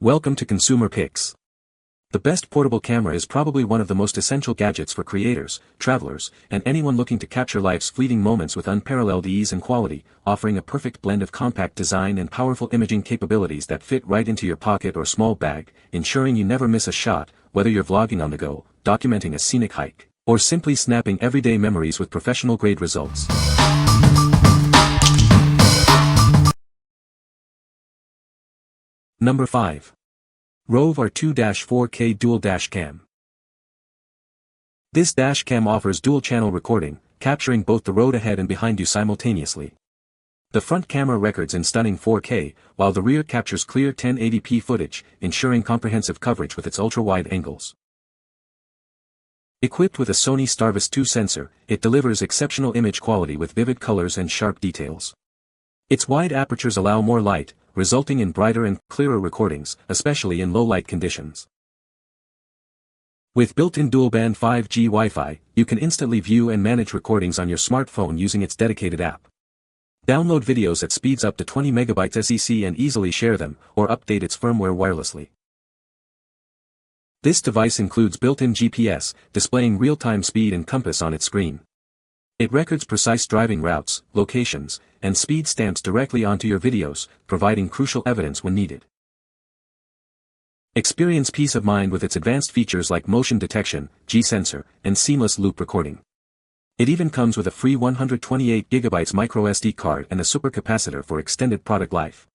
Welcome to Consumer Picks. The best portable camera is probably one of the most essential gadgets for creators, travelers, and anyone looking to capture life's fleeting moments with unparalleled ease and quality, offering a perfect blend of compact design and powerful imaging capabilities that fit right into your pocket or small bag, ensuring you never miss a shot, whether you're vlogging on the go, documenting a scenic hike, or simply snapping everyday memories with professional-grade results. Number 5. ROVE R2-4K Dual Dash Cam. This dash cam offers dual-channel recording, capturing both the road ahead and behind you simultaneously. The front camera records in stunning 4K, while the rear captures clear 1080p footage, ensuring comprehensive coverage with its ultra-wide angles. Equipped with a Sony Starvis 2 sensor, it delivers exceptional image quality with vivid colors and sharp details. Its wide apertures allow more light, resulting in brighter and clearer recordings, especially in low-light conditions. With built-in dual-band 5G Wi-Fi, you can instantly view and manage recordings on your smartphone using its dedicated app. Download videos at speeds up to 20 megabytes SEC and easily share them, or update its firmware wirelessly. This device includes built-in GPS, displaying real-time speed and compass on its screen. It records precise driving routes, locations, and speed stamps directly onto your videos, providing crucial evidence when needed. Experience peace of mind with its advanced features like motion detection, G-sensor, and seamless loop recording. It even comes with a free 128GB microSD card and a supercapacitor for extended product life.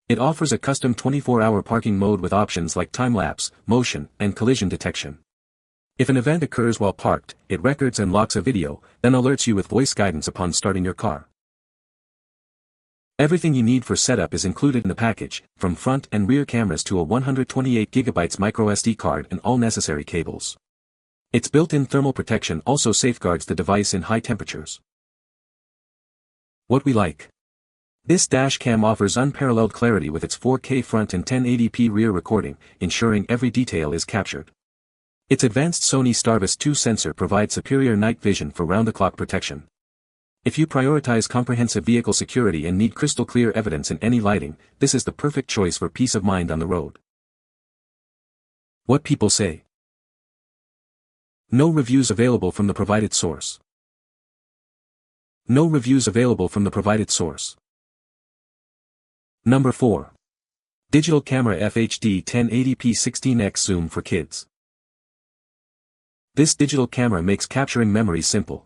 It offers a custom 24-hour parking mode with options like time-lapse, motion, and collision detection. If an event occurs while parked, it records and locks a video, then alerts you with voice guidance upon starting your car. Everything you need for setup is included in the package, from front and rear cameras to a 128GB microSD card and all necessary cables. Its built-in thermal protection also safeguards the device in high temperatures. What we like. This dash cam offers unparalleled clarity with its 4K front and 1080p rear recording, ensuring every detail is captured. Its advanced Sony Starvis 2 sensor provides superior night vision for round-the-clock protection. If you prioritize comprehensive vehicle security and need crystal-clear evidence in any lighting, this is the perfect choice for peace of mind on the road. What people say. No reviews available from the provided source. No reviews available from the provided source. Number 4. Digital Camera FHD 1080p 16x Zoom for Kids. This digital camera makes capturing memories simple.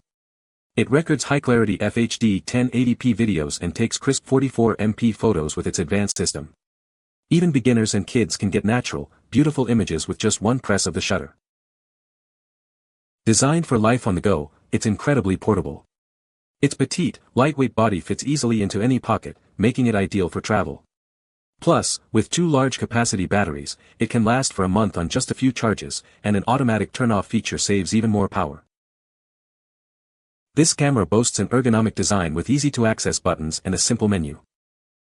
It records high-clarity FHD 1080p videos and takes crisp 44MP photos with its advanced system. Even beginners and kids can get natural, beautiful images with just one press of the shutter. Designed for life on the go, it's incredibly portable. Its petite, lightweight body fits easily into any pocket, making it ideal for travel. Plus, with 2 large capacity batteries, it can last for a month on just a few charges, and an automatic turn-off feature saves even more power. This camera boasts an ergonomic design with easy-to-access buttons and a simple menu.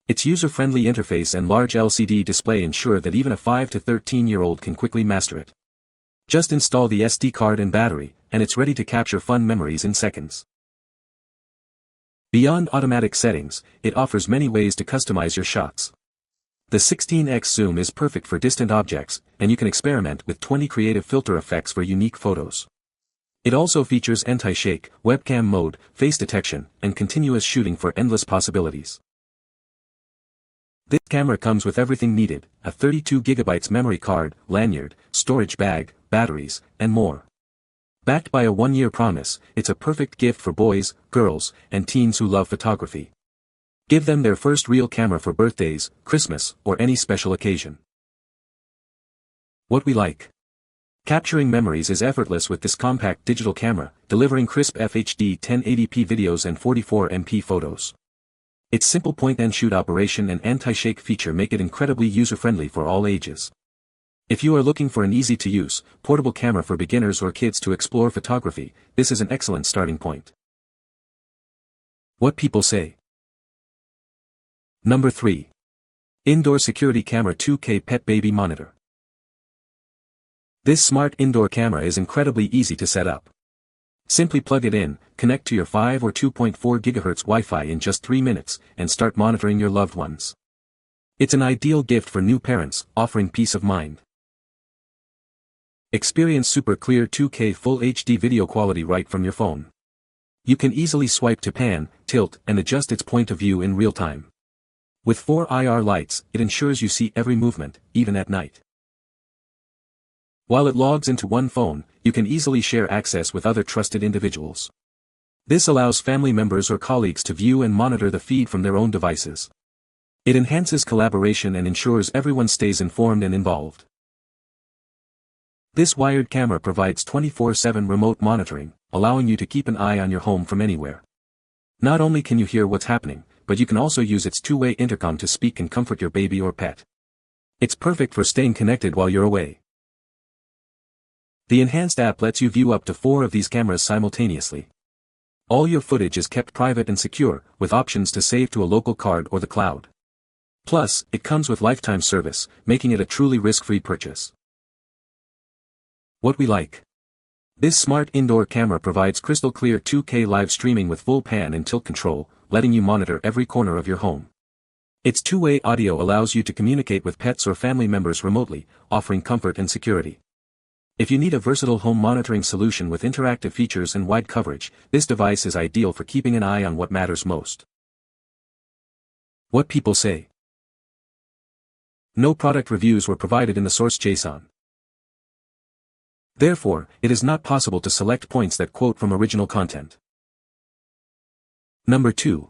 Its user-friendly interface and large LCD display ensure that even a 5 to 13-year-old can quickly master it. Just install the SD card and battery, and it's ready to capture fun memories in seconds. Beyond automatic settings, it offers many ways to customize your shots. The 16x zoom is perfect for distant objects, and you can experiment with 20 creative filter effects for unique photos. It also features anti-shake, webcam mode, face detection, and continuous shooting for endless possibilities. This camera comes with everything needed: a 32GB memory card, lanyard, storage bag, batteries, and more. Backed by a 1-year promise, it's a perfect gift for boys, girls, and teens who love photography. Give them their first real camera for birthdays, Christmas, or any special occasion. What we like. Capturing memories is effortless with this compact digital camera, delivering crisp FHD 1080p videos and 44MP photos. Its simple point-and-shoot operation and anti-shake feature make it incredibly user-friendly for all ages. If you are looking for an easy-to-use, portable camera for beginners or kids to explore photography, this is an excellent starting point. What people say. Number 3. Indoor Security Camera 2K Pet Baby Monitor. This smart indoor camera is incredibly easy to set up. Simply plug it in, connect to your 5 or 2.4 GHz Wi-Fi in just 3 minutes, and start monitoring your loved ones. It's an ideal gift for new parents, offering peace of mind. Experience super clear 2K Full HD video quality right from your phone. You can easily swipe to pan, tilt, and adjust its point of view in real time. With 4 IR lights, it ensures you see every movement, even at night. While it logs into one phone, you can easily share access with other trusted individuals. This allows family members or colleagues to view and monitor the feed from their own devices. It enhances collaboration and ensures everyone stays informed and involved. This wired camera provides 24/7 remote monitoring, allowing you to keep an eye on your home from anywhere. Not only can you hear what's happening, but you can also use its two-way intercom to speak and comfort your baby or pet. It's perfect for staying connected while you're away. The enhanced app lets you view up to 4 of these cameras simultaneously. All your footage is kept private and secure, with options to save to a local card or the cloud. Plus, it comes with lifetime service, making it a truly risk-free purchase. What we like. This smart indoor camera provides crystal clear 2K live streaming with full pan and tilt control, letting you monitor every corner of your home. Its two-way audio allows you to communicate with pets or family members remotely, offering comfort and security. If you need a versatile home monitoring solution with interactive features and wide coverage, this device is ideal for keeping an eye on what matters most. What people say. No product reviews were provided in the source JSON. Therefore, it is not possible to select points that quote from original content. Number 2.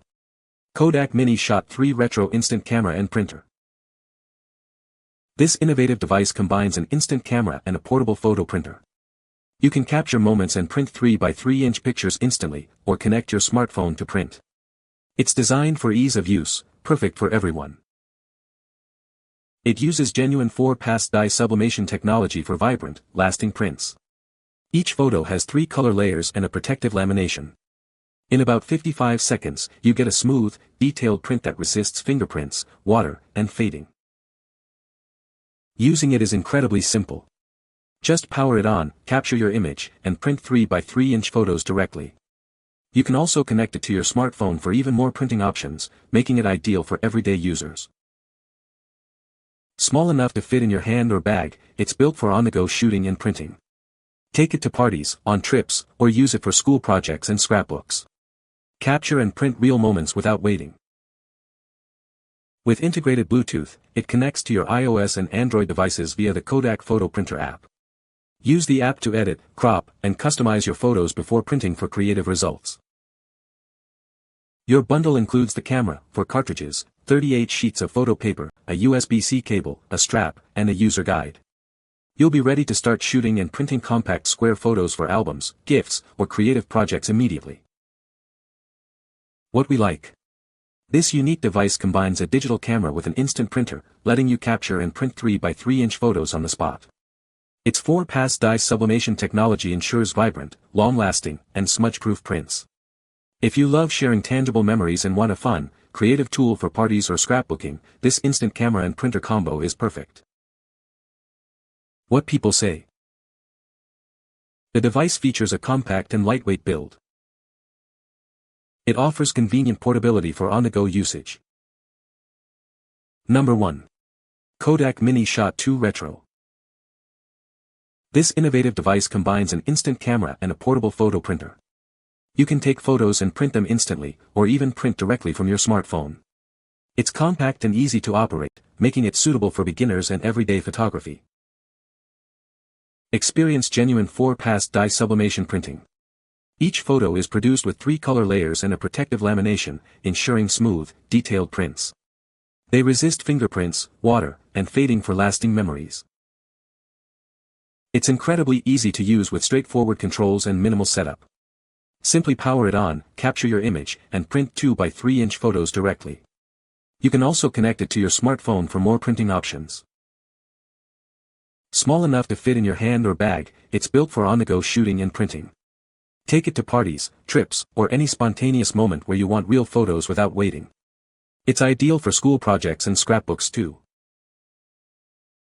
KODAK Mini Shot 3 Retro Instant Camera and Printer. This innovative device combines an instant camera and a portable photo printer. You can capture moments and print 3x3-inch pictures instantly, or connect your smartphone to print. It's designed for ease of use, perfect for everyone. It uses genuine 4-pass dye sublimation technology for vibrant, lasting prints. Each photo has 3 color layers and a protective lamination. In about 55 seconds, you get a smooth, detailed print that resists fingerprints, water, and fading. Using it is incredibly simple. Just power it on, capture your image, and print 3x3-inch photos directly. You can also connect it to your smartphone for even more printing options, making it ideal for everyday users. Small enough to fit in your hand or bag, it's built for on-the-go shooting and printing. Take it to parties, on trips, or use it for school projects and scrapbooks. Capture and print real moments without waiting. With integrated Bluetooth, it connects to your iOS and Android devices via the KODAK Photo Printer app. Use the app to edit, crop, and customize your photos before printing for creative results. Your bundle includes the camera, 4 cartridges, 38 sheets of photo paper, a USB-C cable, a strap, and a user guide. You'll be ready to start shooting and printing compact square photos for albums, gifts, or creative projects immediately. What we like. This unique device combines a digital camera with an instant printer, letting you capture and print 3x3-inch photos on the spot. Its 4-pass dye sublimation technology ensures vibrant, long-lasting, and smudge-proof prints. If you love sharing tangible memories and want a fun, creative tool for parties or scrapbooking, this instant camera and printer combo is perfect. What people say. The device features a compact and lightweight build. It offers convenient portability for on-the-go usage. Number 1. KODAK Mini Shot 2 Retro. This innovative device combines an instant camera and a portable photo printer. You can take photos and print them instantly, or even print directly from your smartphone. It's compact and easy to operate, making it suitable for beginners and everyday photography. Experience genuine 4-pass dye sublimation printing. Each photo is produced with 3 color layers and a protective lamination, ensuring smooth, detailed prints. They resist fingerprints, water, and fading for lasting memories. It's incredibly easy to use with straightforward controls and minimal setup. Simply power it on, capture your image, and print 2x3-inch photos directly. You can also connect it to your smartphone for more printing options. Small enough to fit in your hand or bag, it's built for on-the-go shooting and printing. Take it to parties, trips, or any spontaneous moment where you want real photos without waiting. It's ideal for school projects and scrapbooks too.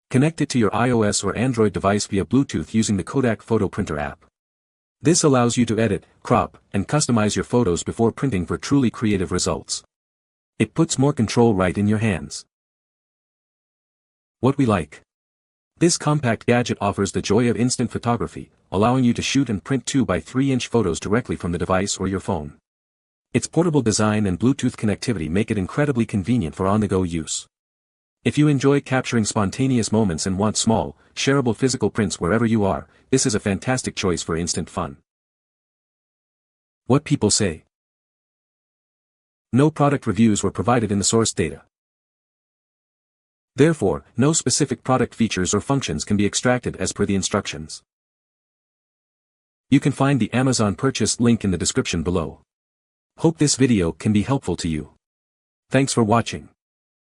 Connect it to your iOS or Android device via Bluetooth using the KODAK Photo Printer app. This allows you to edit, crop, and customize your photos before printing for truly creative results. It puts more control right in your hands. What we like. This compact gadget offers the joy of instant photography, allowing you to shoot and print 2 by 3-inch photos directly from the device or your phone. Its portable design and Bluetooth connectivity make it incredibly convenient for on-the-go use. If you enjoy capturing spontaneous moments and want small, shareable physical prints wherever you are, this is a fantastic choice for instant fun. What people say. No product reviews were provided in the source data. Therefore, no specific product features or functions can be extracted as per the instructions. You can find the Amazon purchase link in the description below. Hope this video can be helpful to you. Thanks for watching.